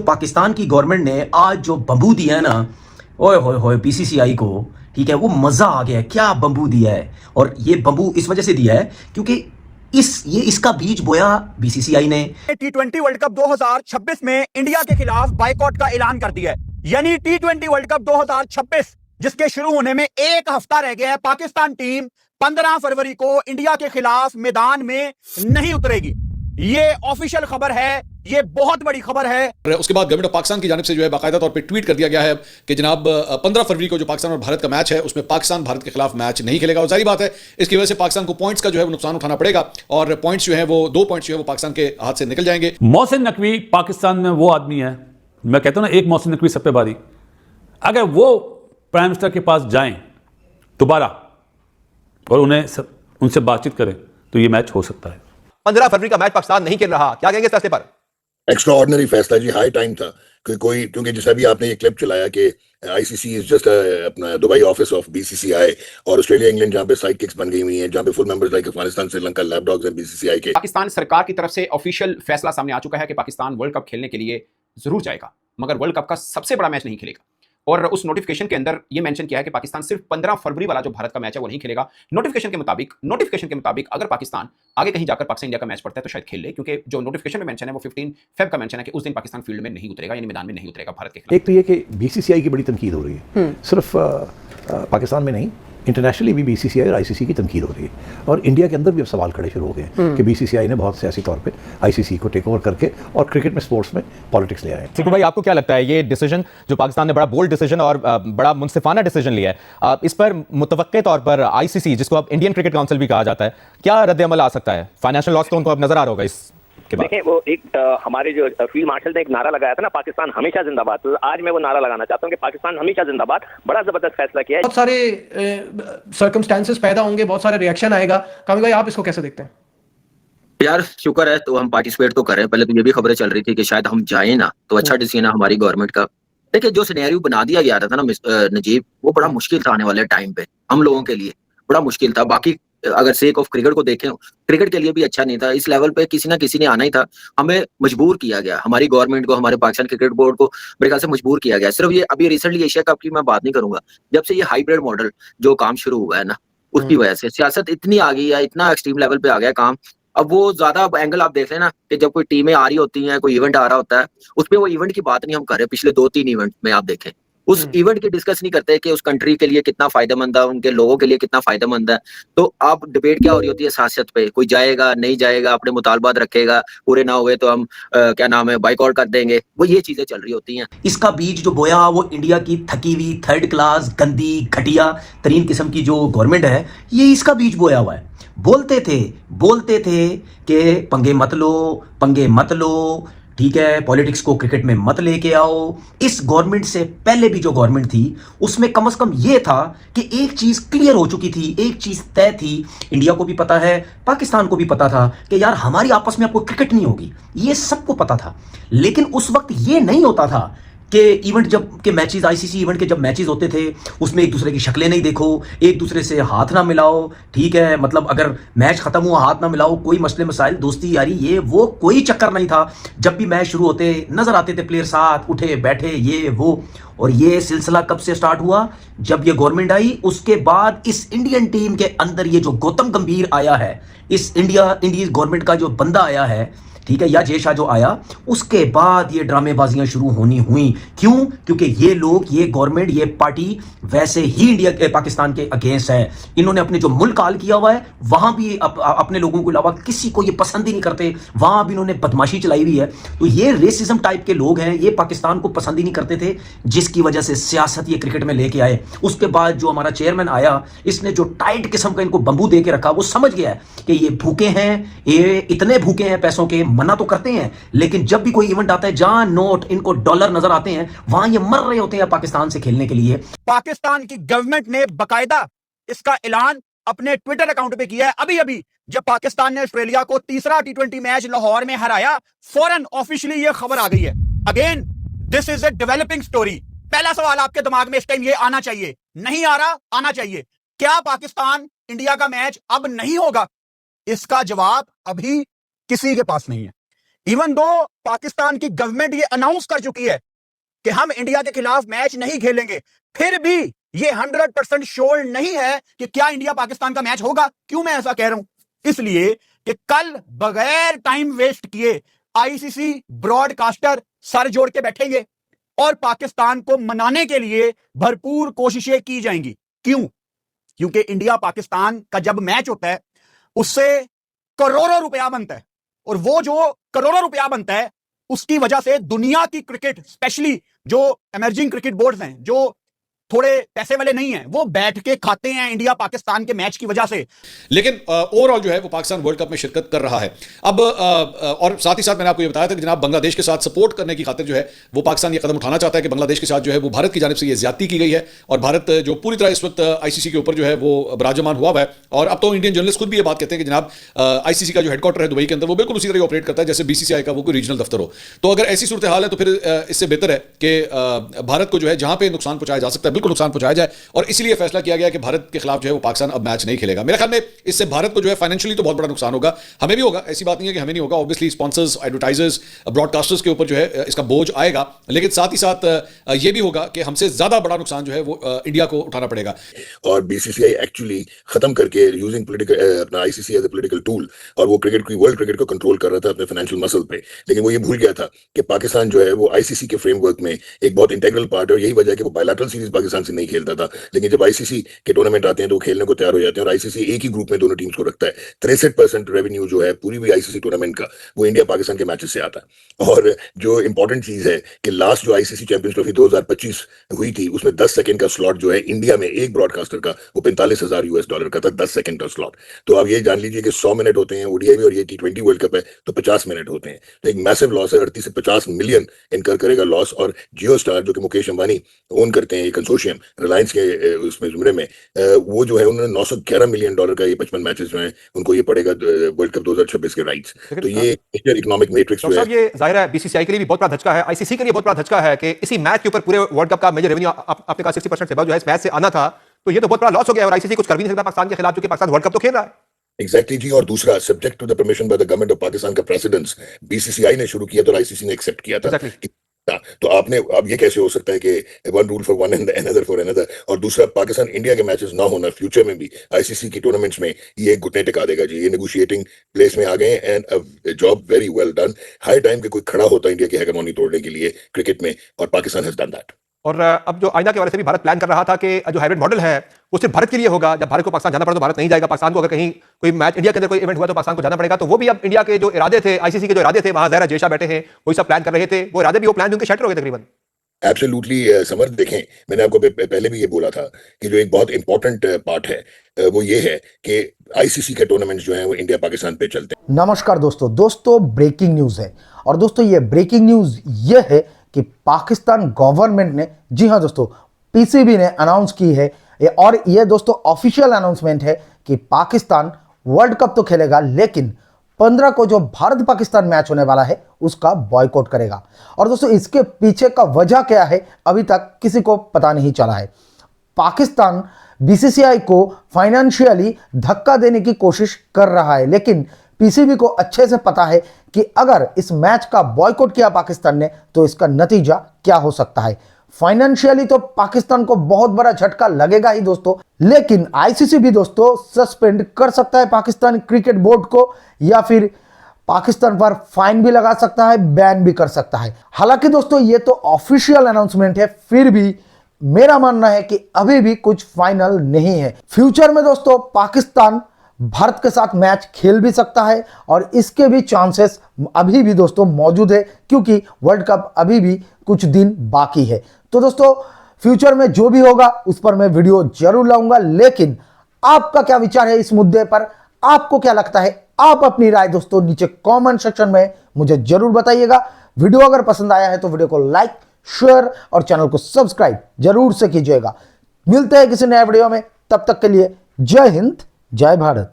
पाकिस्तान की गवर्नमेंट ने आज जो बम्बू दिया है ना, ओए होए होए बीसीसीआई को, ठीक है, वो मजा आ गया। क्या बम्बू दिया है। और ये बम्बू इस वजह से दिया है क्योंकि इसका बीज बोया बीसीसीआई ने। T20 वर्ल्ड कप 2026 में इंडिया के खिलाफ बाइकॉट का ऐलान कर दिया है। यानी T20 वर्ल्ड कप 2026 जिसके शुरू होने में एक हफ्ता रह गया है, पाकिस्तान टीम 15 फरवरी को इंडिया के खिलाफ मैदान में नहीं उतरेगी। ये ऑफिशियल खबर है, ये बहुत बड़ी खबर है। उसके बाद गवर्नमेंट ऑफ पाकिस्तान की जानिब से जो है बाकायदा तौर पे ट्वीट कर दिया गया है कि जनाब 15 फरवरी को जो पाकिस्तान और भारत का मैच है उसमें पाकिस्तान भारत के खिलाफ मैच नहीं खेलेगा। और जाहिर बात है इसकी वजह से पाकिस्तान को पॉइंट्स का जो है वो नुकसान उठाना पड़ेगा और पॉइंट्स जो है वो 2 पॉइंट्स जो है वो पाकिस्तान के हाथ से निकल जाएंगे। मोहसिन नकवी पाकिस्तान में वो आदमी है, मैं कहता हूं ना, एक मोहसिन नकवी सब पे भारी। अगर वो प्राइम मिनिस्टर के पास जाएं दोबारा और उनसे बातचीत करें तो ये मैच हो सकता है। 15 फरवरी का मैच पाकिस्तान नहीं खेल रहा, क्या कहेंगे इस फैसले पर? एक्स्ट्रा ऑर्डिनरी फैसला जी, हाई टाइम था कि कोई, क्योंकि जैसा भी आपने ये क्लिप चलाया कि आईसीसी इज जस्ट अपना दुबई ऑफिस ऑफ बीसीसीआई, और ऑस्ट्रेलिया इंग्लैंड जहां पे साइड किक्स बन गई हुई हैं, जहां पे full members like Afghanistan Sri Lanka lapdogs हैं बीसीसीआई के। पाकिस्तान सरकार की तरफ से ऑफिशियल फैसला सामने आ चुका है कि पाकिस्तान वर्ल्ड कप खेलने के लिए जरूर जाएगा, मगर वर्ल्ड कप का सबसे बड़ा मैच नहीं खेलेगा। और उस नोटिफिकेशन के अंदर यह मेंशन किया है कि पाकिस्तान सिर्फ 15 फरवरी वाला जो भारत का मैच है वो नहीं खेलेगा। नोटिफिकेशन के मुताबिक अगर पाकिस्तान आगे कहीं जाकर पाकिस्तान इंडिया का मैच पड़ता है तो शायद खेल ले, क्योंकि जो नोटिफिकेशन में मेंशन है वो 15 फेब का मेंशन है कि उस दिन पाकिस्तान फील्ड में नहीं उतरेगा, यानी मैदान में नहीं उतरेगा भारत के खिलाफ। एक तो ये कि बीसीसीआई की बड़ी तनकीद हो रही है, सिर्फ पाकिस्तान में नहीं, इंटरनेशनली भी बीसीसीआई और आईसीसी की तनकीद हो रही है। और इंडिया के अंदर भी अब सवाल खड़े शुरू हो गए हैं कि बीसीसीआई ने बहुत सियासी तौर पे आईसीसी को टेक ओवर करके और क्रिकेट में, स्पोर्ट्स में पॉलिटिक्स ले आए हैं। सिक्कू भाई, आपको क्या लगता है ये डिसीजन जो पाकिस्तान ने बड़ा बोल्ड डिसीजन और बड़ा मुनसिफाना डिसीजन लिया है, इस पर मुतवक्के तौर पर आईसीसी, जिसको अब इंडियन क्रिकेट काउंसिल भी कहा जाता है, क्या रद्द अमल आ सकता है? फाइनेंशियल लॉस तो उनको अब नजर आ रहा होगा इस के बाद। देखें, वो एक हमारे जो फील्ड मार्शल ने एक नारा लगाया था ना, पाकिस्तान हमेशा जिंदाबाद, तो आज मैं वो नारा लगाना चाहता हूँ कि पाकिस्तान हमेशा जिंदाबाद। बड़ा जबरदस्त फैसला किया है। बहुत सारे सर्कमस्टेंसेस पैदा होंगे, बहुत सारे रिएक्शन आएगा। कामिल भाई, आप इसको कैसे देखते हैं? यार शुक्र है तो हम पार्टिसिपेट तो कर रहे हैं। पहले तो ये भी खबरें चल रही थी कि शायद हम जाएं ना, तो अच्छा डिसीजन है हमारी गवर्नमेंट का। देखिए, जो सिनेरियो बना दिया गया था ना नजीब, वो बड़ा मुश्किल था आने वाले टाइम पे हम लोगों के लिए, बड़ा मुश्किल था। बाकी अगर सेक ऑफ क्रिकेट को देखें, क्रिकेट के लिए भी अच्छा नहीं था। इस लेवल पे किसी ना किसी ने आना ही था, हमें मजबूर किया गया, हमारी गवर्नमेंट को, हमारे पाकिस्तान क्रिकेट बोर्ड को मेरे ख्याल से मजबूर किया गया। सिर्फ ये अभी रिसेंटली एशिया कप की मैं बात नहीं करूंगा, जब से ये हाइब्रिड मॉडल जो काम शुरू हुआ है ना, उसकी वजह से सियासत इतनी आ गई है, इतना एक्सट्रीम लेवल पे आ गया काम। अब वो ज्यादा एंगल आप देख लेना कि जब कोई टीमें आ रही होती हैं, कोई इवेंट आ रहा होता है, उसपे वो इवेंट की बात नहीं हम कर रहे। पिछले 2-3 इवेंट में आप देखें, उस इवेंट की डिस्कस नहीं करते कि उस कंट्री के लिए कितना फायदेमंद है, उनके लोगों के लिए कितना फायदेमंद है। तो अब डिबेट क्या हो रही होती है सियासत पे, कोई जाएगा नहीं जाएगा, अपने मुतालबात रखेगा, पूरे ना हुए तो हम क्या नाम है बाइकआउट कर देंगे, वो ये चीजें चल रही होती हैं। इसका बीज जो बोया वो इंडिया की थकी हुई, थर्ड क्लास, गंदी, घटिया तरीन किस्म की जो गवर्नमेंट है, ये इसका बीज बोया हुआ है। बोलते थे कि पंगे मत लो, ठीक है, पॉलिटिक्स को क्रिकेट में मत लेके आओ। इस गवर्नमेंट से पहले भी जो गवर्नमेंट थी उसमें कम से कम ये था कि एक चीज क्लियर हो चुकी थी, एक चीज तय थी, इंडिया को भी पता है, पाकिस्तान को भी पता था कि यार हमारी आपस में आपको क्रिकेट नहीं होगी, ये सबको पता था। लेकिन उस वक्त ये नहीं होता था कि इवेंट जब के मैचेस, आईसीसी इवेंट के जब मैचेस होते थे उसमें एक दूसरे की शक्लें नहीं देखो, एक दूसरे से हाथ ना मिलाओ, ठीक है, मतलब अगर मैच खत्म हुआ हाथ ना मिलाओ, कोई मसले मसाइल, दोस्ती यारी, ये वो कोई चक्कर नहीं था। जब भी मैच शुरू होते नजर आते थे प्लेयर साथ उठे बैठे, ये वो। और ये सिलसिला कब से स्टार्ट हुआ? जब ये गवर्नमेंट आई, उसके बाद इस इंडियन टीम के अंदर ये जो गौतम गंभीर आया है, इस इंडियन गवर्नमेंट का जो बंदा आया है, ठीक है, या जय शाह जो आया, उसके बाद ये ड्रामेबाजियां शुरू होनी हुई। क्यों? क्योंकि ये लोग, ये गवर्नमेंट, ये पार्टी वैसे ही इंडिया के, पाकिस्तान के अगेंस्ट है। इन्होंने अपने जो मुल्क हाल किया हुआ है वहां भी अपने लोगों के अलावा किसी को ये पसंद ही नहीं करते, वहां भी इन्होंने बदमाशी चलाई हुई है। तो ये रेसिज्म टाइप के लोग हैं, ये पाकिस्तान को पसंद ही नहीं करते थे, जिसकी वजह से सियासत ये क्रिकेट में लेके आए। उसके बाद जो हमारा चेयरमैन आया, इसने जो टाइट किस्म का इनको बंबू दे के रखा, वो समझ गया है कि ये भूखे हैं, ये इतने भूखे हैं पैसों के, मना तो करते हैं, लेकिन जब भी कोई इवेंट आता है जहां नोट, इनको डॉलर नजर आते हैं, वहां ये मर रहे होते हैं पाकिस्तान से खेलने के लिए। पाकिस्तान की गवर्नमेंट ने बकायदा इसका ऐलान अपने ट्विटर अकाउंट पे किया है। अभी जब पाकिस्तान ने ऑस्ट्रेलिया को तीसरा T20 मैच लाहौर में हराया, फौरन ऑफिशियली ये खबर आ गई है। Again this is a developing story. पहला सवाल आपके दिमाग में इस टाइम ये आना चाहिए, नहीं आ रहा, आना चाहिए, क्या पाकिस्तान इंडिया का मैच अब नहीं होगा? इसका जवाब अभी किसी के पास नहीं है। इवन दो पाकिस्तान की गवर्नमेंट ये अनाउंस कर चुकी है कि हम इंडिया के खिलाफ मैच नहीं खेलेंगे, फिर भी ये 100% श्योर नहीं है कि क्या इंडिया पाकिस्तान का मैच होगा। क्यों मैं ऐसा कह रहा हूं? इसलिए कि कल बगैर टाइम वेस्ट किए आईसीसी ब्रॉडकास्टर सर जोड़ के बैठेंगे और पाकिस्तान को मनाने के लिए भरपूर कोशिशें की जाएंगी। क्यों? क्योंकि इंडिया पाकिस्तान का जब मैच होता है उससे करोड़ों रुपया बनता है, और वो जो करोड़ों रुपया बनता है उसकी वजह से दुनिया की क्रिकेट, स्पेशली जो इमर्जिंग क्रिकेट बोर्ड्स हैं, जो थोड़े पैसे वाले नहीं हैं, वो बैठ के खाते हैं इंडिया पाकिस्तान के मैच की वजह से। लेकिन ओवरऑल जो है वो पाकिस्तान वर्ल्ड कप में शिरकत कर रहा है अब। और साथ ही साथ मैंने आपको ये बताया था कि जनाब बांग्लादेश के साथ सपोर्ट करने की खातिर जो है वो पाकिस्तान ये कदम उठाना चाहता है कि बांग्लादेश के साथ जो है वो भारत की जानिब से ये ज्यादती की गई है, और भारत जो पूरी तरह इस वक्त आईसीसी के ऊपर जो है वो विराजमान हुआ है। और अब तो इंडियन जर्नलिस्ट खुद भी ये बात कहते हैं कि जनाब आईसीसी का जो हेडक्वार्टर है दुबई के अंदर वो बिल्कुल उसी तरह ऑपरेट करता है जैसे बीसीसीआई का वो कोई रीजनल दफ्तर हो। तो अगर ऐसी सूरत हाल है तो फिर इससे बेहतर है कि भारत को जो है जहां पे नुकसान पहुंचाया जा सकता है बिल्कुल नुकसान पहुंचाया जाए, और इसलिए फैसला किया गया कि भारत के खिलाफ जो है वो पाकिस्तान अब मैच नहीं खेलेगा। मेरे ख्याल में इससे भारत को जो है फाइनेंशियली तो बहुत बड़ा नुकसान होगा, हमें भी होगा, ऐसी बात नहीं है कि हमें नहीं होगा। ऑब्वियसली स्पॉन्सर्स, एडवर्टाइजर्स, ब्रॉडकास्टर्स के ऊपर जो है इसका बोझ आएगा, लेकिन साथ ही साथ ये भी होगा कि हमसे ज्यादा बड़ा नुकसान जो है वो इंडिया को उठाना पड़ेगा। और बीसीसीआई एक्चुअली खत्म करके यूजिंग पॉलिटिकल अपना ICC as a political tool, और वो क्रिकेट की वर्ल्ड क्रिकेट को कंट्रोल कर रहा था अपने फाइनेंशियल मसल पे, लेकिन वो ये भूल गया था कि पाकिस्तान जो है वो आईसीसी के फ्रेमवर्क में एक बहुत इंटीग्रल पार्ट है, और यही वजह है कि वो बायलैटरल सीरीज पाकिस्तान से नहीं खेलता था। लेकिन जब आईसीसी के टूर्नामेंट आते हैं तो वो खेलने को तैयार हो जाते हैं, और आईसीसी एक ही ग्रुप में दोनों टीम्स को रखता है। 63% रेवेन्यू जो है पूरी भी आईसीसी टूर्नामेंट का वो इंडिया पाकिस्तान के मैचेस से आता है। और जो इंपॉर्टेंट चीज है कि लास्ट जो आईसीसी चैंपियंस ट्रॉफी 2025 हुई थी उसमें 10 सेकंड का स्लॉट जो है इंडिया में एक ब्रॉडकास्टर का वो $45,000 का था, 10 सेकंड का स्लॉट। तो आप ये जान लीजिए कि 100 मिनट होते हैं ओडीआई में, और ये T20 वर्ल्ड कप है तो 50 मिनट होते हैं। तो एक मैसिव लॉस है, 38 से 50 मिलियन इनकर करेगा लॉस। और जियो स्टार जो कि मुकेश अंबानी ओन करते हैं, ये कंसोर्शियम रिलायंस के उसमें जुमरे में, वो जो है उन्होंने $911 मिलियन का ये 55 मैचेस जो है उनको ये पड़ेगा वर्ल्ड कप 2026 के राइट्स। तो ये इकोनॉमिक मैट्रिक्स जो है, ये जाहिर है बीसीसीआई के लिए भी बहुत बड़ा धचका है, आईसीसी के लिए बहुत बड़ा धचका है कि इसी मैच के ऊपर पूरे वर्ल्ड कप का मेजर रेवेन्यू आपने कहा 60% से जो है इस मैच से आना था, तो ये तो बहुत बड़ा लॉस हो गया, और आईसीसी कुछ कर भी नहीं सकता पाकिस्तान के खिलाफ, क्योंकि पाकिस्तान वर्ल्ड कप तो खेल रहा है। एग्जैक्टली जी। और दूसरा, subject to the permission by the government of Pakistan का प्रेसिडेंस बीसीसीआई ने शुरू किया तो आईसीसी ने एक्सेप्ट किया था। तो आपने अब ये कैसे हो सकता है कि one rule for one and another for another. और दूसरा, पाकिस्तान इंडिया के मैचेस ना होना फ्यूचर में भी आईसीसी की टूर्नामेंट्स में ये घुटने टिका देगा जी। ये नेगोशिएटिंग प्लेस में आ गए and job very well done. High time के कोई खड़ा होता इंडिया की हेगेमोनी तोड़ने के लिए क्रिकेट में, और पाकिस्तान हैज डन दैट। और अब जो आईना के हवाले से भी भारत प्लान कर रहा था कि जो हाइब्रिड मॉडल है वो सिर्फ भारत के लिए होगा, जब भारत को पाकिस्तान जाना पड़े तो भारत नहीं जाएगा, पाकिस्तान को अगर कहीं कोई मैच इंडिया के अंदर कोई इवेंट हुआ तो पाकिस्तान को जाना पड़ेगा। तो वो भी अब इंडिया के जो इरादे थे, आईसीसी के जो इरादे थे, वहां ज़ाहिर जयशा बैठे हैं, वही सब प्लान कर रहे थे, वो इरादे भी वो प्लान उनके शटर हो गए तकरीबन। एब्सोल्युटली समर, देखें मैंने आपको पहले भी ये बोला था कि जो एक बहुत इंपॉर्टेंट पार्ट है वो ये है कि आईसीसी के टूर्नामेंट्स जो हैं वो इंडिया पाकिस्तान पे चलते हैं। नमस्कार दोस्तों ब्रेकिंग न्यूज़ है, और दोस्तों ये ब्रेकिंग न्यूज़ ये है कि पाकिस्तान गवर्नमेंट ने, जी हाँ दोस्तों, पीसीबी ने अनाउंस की है, और ये दोस्तों ऑफिशियल अनाउंसमेंट है कि पाकिस्तान वर्ल्ड कप तो खेलेगा, लेकिन 15 को जो भारत पाकिस्तान मैच होने वाला है उसका बॉयकॉट करेगा। और दोस्तों इसके पीछे का वजह क्या है अभी तक किसी को पता नहीं चला है। पाकिस्तान बीसीसीआई को फाइनेंशियली धक्का देने की कोशिश कर रहा है, लेकिन पीसीबी को अच्छे से पता है कि अगर इस मैच का बॉयकॉट किया पाकिस्तान ने तो इसका नतीजा क्या हो सकता है। फाइनेंशियली तो पाकिस्तान को बहुत बड़ा झटका लगेगा ही दोस्तों, लेकिन आईसीसी भी दोस्तों सस्पेंड कर सकता है पाकिस्तान क्रिकेट बोर्ड को, या फिर पाकिस्तान पर फाइन भी लगा सकता है, बैन भी कर सकता है। हालांकि दोस्तों ये तो ऑफिशियल अनाउंसमेंट है, फिर भी मेरा मानना है कि अभी भी कुछ फाइनल नहीं है। फ्यूचर में दोस्तों पाकिस्तान भारत के साथ मैच खेल भी सकता है, और इसके भी चांसेस अभी भी दोस्तों मौजूद है, क्योंकि वर्ल्ड कप अभी भी कुछ दिन बाकी है। तो दोस्तों फ्यूचर में जो भी होगा उस पर मैं वीडियो जरूर लाऊंगा, लेकिन आपका क्या विचार है इस मुद्दे पर? आपको क्या लगता है? आप अपनी राय दोस्तों नीचे कमेंट सेक्शन में मुझे जरूर बताइएगा। वीडियो अगर पसंद आया है तो वीडियो को लाइक, शेयर और चैनल को सब्सक्राइब जरूर से कीजिएगा। मिलते हैं किसी नए वीडियो में, तब तक के लिए जय हिंद, जय भारत।